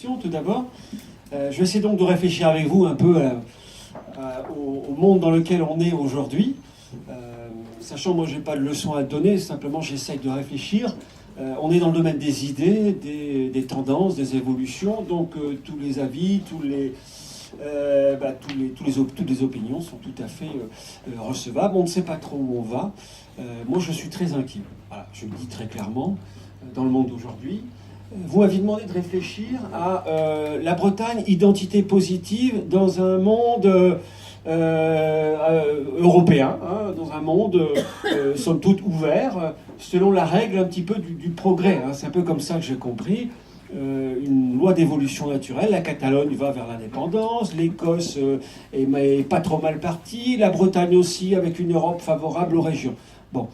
questions. Tout d'abord, je vais essayer donc de réfléchir avec vous un peu au monde dans lequel on est aujourd'hui. Sachant, moi, je n'ai pas de leçon à donner, simplement j'essaye de réfléchir. On est dans le domaine des idées, des tendances, des évolutions, donc tous les avis, toutes les opinions sont tout à fait recevables. On ne sait pas trop où on va. Moi, je suis très inquiet. Voilà, je le dis très clairement, dans le monde d'aujourd'hui. Vous m'aviez demandé de réfléchir à la Bretagne, identité positive dans un monde européen, hein, dans un monde somme toute ouvert, selon la règle un petit peu du progrès. Hein. C'est un peu comme ça que j'ai compris. Une loi d'évolution naturelle. La Catalogne va vers l'indépendance, l'Écosse est pas trop mal partie, la Bretagne aussi, avec une Europe favorable aux régions. Bon,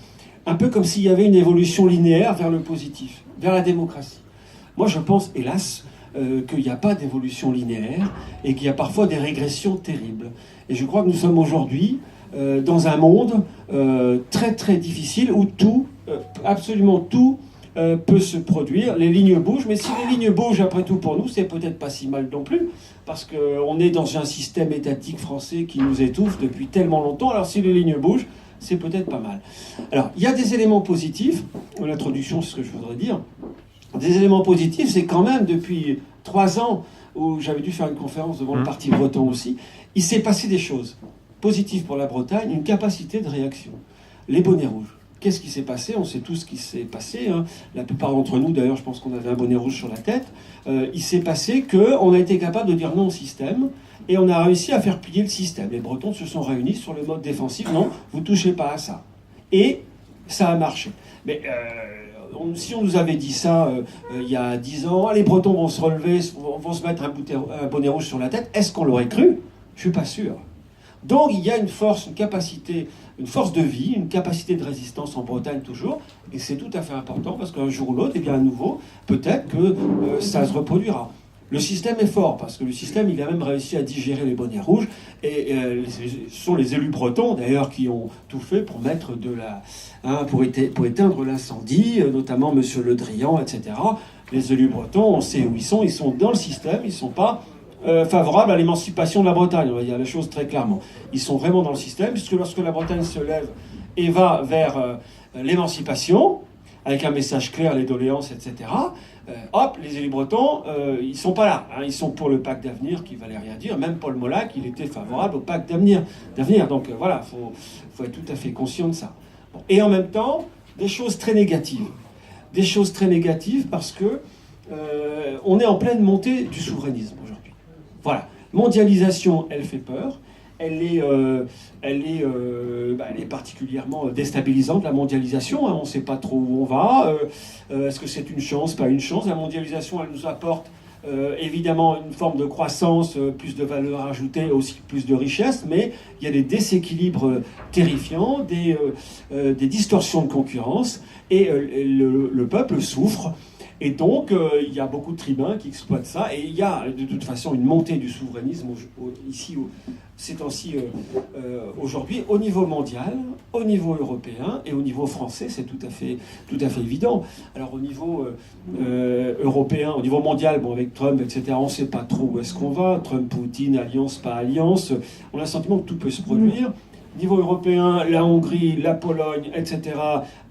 un peu comme s'il y avait une évolution linéaire vers le positif, vers la démocratie. Moi, je pense, hélas, qu'il n'y a pas d'évolution linéaire et qu'il y a parfois des régressions terribles. Et je crois que nous sommes aujourd'hui dans un monde très très difficile où tout, absolument tout, peut se produire. Les lignes bougent, mais si les lignes bougent, après tout, pour nous, c'est peut-être pas si mal non plus, parce qu'on est dans un système étatique français qui nous étouffe depuis tellement longtemps. Alors si les lignes bougent, c'est peut-être pas mal. Alors, il y a des éléments positifs. L'introduction, c'est ce que je voudrais dire. Des éléments positifs, c'est quand même depuis 3 ans, où j'avais dû faire une conférence devant le Parti breton aussi, il s'est passé des choses positives pour la Bretagne, une capacité de réaction. Les bonnets rouges. Qu'est-ce qui s'est passé? On sait tous ce qui s'est passé. Hein. La plupart d'entre nous, d'ailleurs, je pense qu'on avait un bonnet rouge sur la tête. Il s'est passé qu'on a été capable de dire non au système et on a réussi à faire plier le système. Les Bretons se sont réunis sur le mode défensif. Non, vous touchez pas à ça. Et ça a marché. Mais si on nous avait dit ça il y a 10 ans, les Bretons vont se relever, vont se mettre un bonnet rouge sur la tête, est-ce qu'on l'aurait cru? Je suis pas sûr. Donc il y a une force, une capacité, une force de vie, une capacité de résistance en Bretagne toujours, et c'est tout à fait important parce qu'un jour ou l'autre, eh bien à nouveau, peut-être que ça se reproduira. Le système est fort parce que le système, il a même réussi à digérer les bonnets rouges, et ce sont les élus bretons d'ailleurs qui ont tout fait pour mettre pour éteindre l'incendie, notamment Monsieur Le Drian, etc. Les élus bretons, on sait où ils sont dans le système, ils ne sont pas favorables à l'émancipation de la Bretagne, on va dire les choses très clairement. Ils sont vraiment dans le système, puisque lorsque la Bretagne se lève et va vers l'émancipation, avec un message clair, les doléances, etc., hop, les élus bretons, ils ne sont pas là. Hein, ils sont pour le pacte d'avenir, qui ne valait rien dire. Même Paul Molac, il était favorable au pacte d'avenir. Donc voilà, faut être tout à fait conscient de ça. Bon. Et en même temps, des choses très négatives. Des choses très négatives parce que on est en pleine montée du souverainisme aujourd'hui. Voilà, mondialisation, elle fait peur, elle est particulièrement déstabilisante, la mondialisation, hein, on ne sait pas trop où on va, est-ce que c'est une chance, pas une chance, la mondialisation, elle nous apporte évidemment une forme de croissance, plus de valeur ajoutée, aussi plus de richesse, mais il y a des déséquilibres terrifiants, des distorsions de concurrence, et le peuple souffre. Et donc, il y a beaucoup de tribuns qui exploitent ça. Et il y a de toute façon une montée du souverainisme ces temps-ci, aujourd'hui, au niveau mondial, au niveau européen et au niveau français, c'est tout à fait évident. Alors au niveau européen, au niveau mondial, bon, avec Trump, etc., on ne sait pas trop où est-ce qu'on va. Trump, Poutine, alliance, pas alliance. On a le sentiment que tout peut se produire. Niveau européen, la Hongrie, la Pologne, etc.,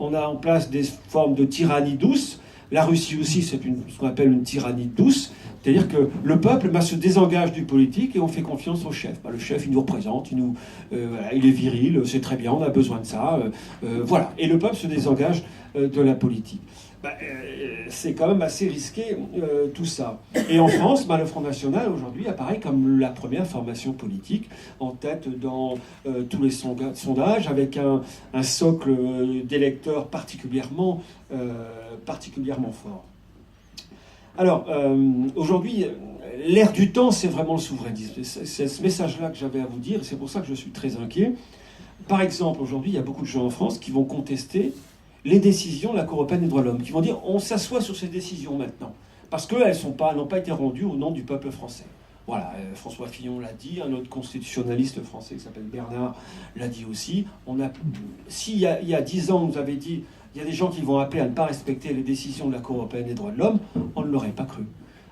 on a en place des formes de tyrannie douce. La Russie aussi, c'est ce qu'on appelle une tyrannie douce, c'est-à-dire que le peuple se désengage du politique et on fait confiance au chef. Le chef, il nous représente, il est viril, c'est très bien, on a besoin de ça, voilà. Et le peuple se désengage de la politique. C'est quand même assez risqué tout ça. Et en France, le Front National aujourd'hui apparaît comme la première formation politique en tête dans tous les sondages, avec un socle d'électeurs particulièrement fort. Alors, aujourd'hui, l'ère du temps, c'est vraiment le souverainisme. C'est ce message-là que j'avais à vous dire, et c'est pour ça que je suis très inquiet. Par exemple, aujourd'hui, il y a beaucoup de gens en France qui vont contester les décisions de la Cour européenne des droits de l'homme, qui vont dire on s'assoit sur ces décisions maintenant, parce qu'elles n'ont pas été rendues au nom du peuple français. Voilà, François Fillon l'a dit, un autre constitutionnaliste français qui s'appelle Bernard l'a dit aussi. S'il y a 10 ans, on nous avait dit il y a des gens qui vont appeler à ne pas respecter les décisions de la Cour européenne des droits de l'homme, on ne l'aurait pas cru.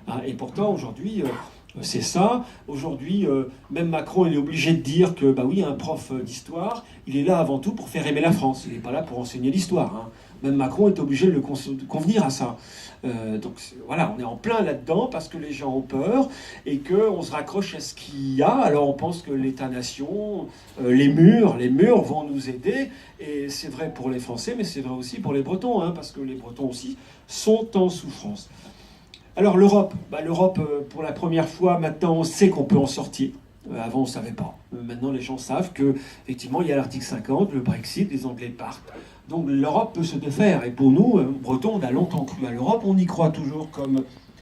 Hein. Et pourtant, aujourd'hui, c'est ça. Aujourd'hui, même Macron, il est obligé de dire que, bah oui, un prof d'histoire, il est là avant tout pour faire aimer la France. Il n'est pas là pour enseigner l'histoire. Hein. Même Macron est obligé de de convenir à ça. Donc voilà, on est en plein là-dedans parce que les gens ont peur et qu'on se raccroche à ce qu'il y a. Alors on pense que l'État-nation, les murs vont nous aider. Et c'est vrai pour les Français, mais c'est vrai aussi pour les Bretons, hein, parce que les Bretons aussi sont en souffrance. Alors l'Europe, l'Europe, pour la première fois, maintenant on sait qu'on peut en sortir. Avant on ne savait pas. Maintenant les gens savent que effectivement il y a l'article 50, le Brexit, les Anglais partent. Donc l'Europe peut se défaire. Et pour nous, Bretons, on a longtemps cru à l'Europe, on y croit toujours comme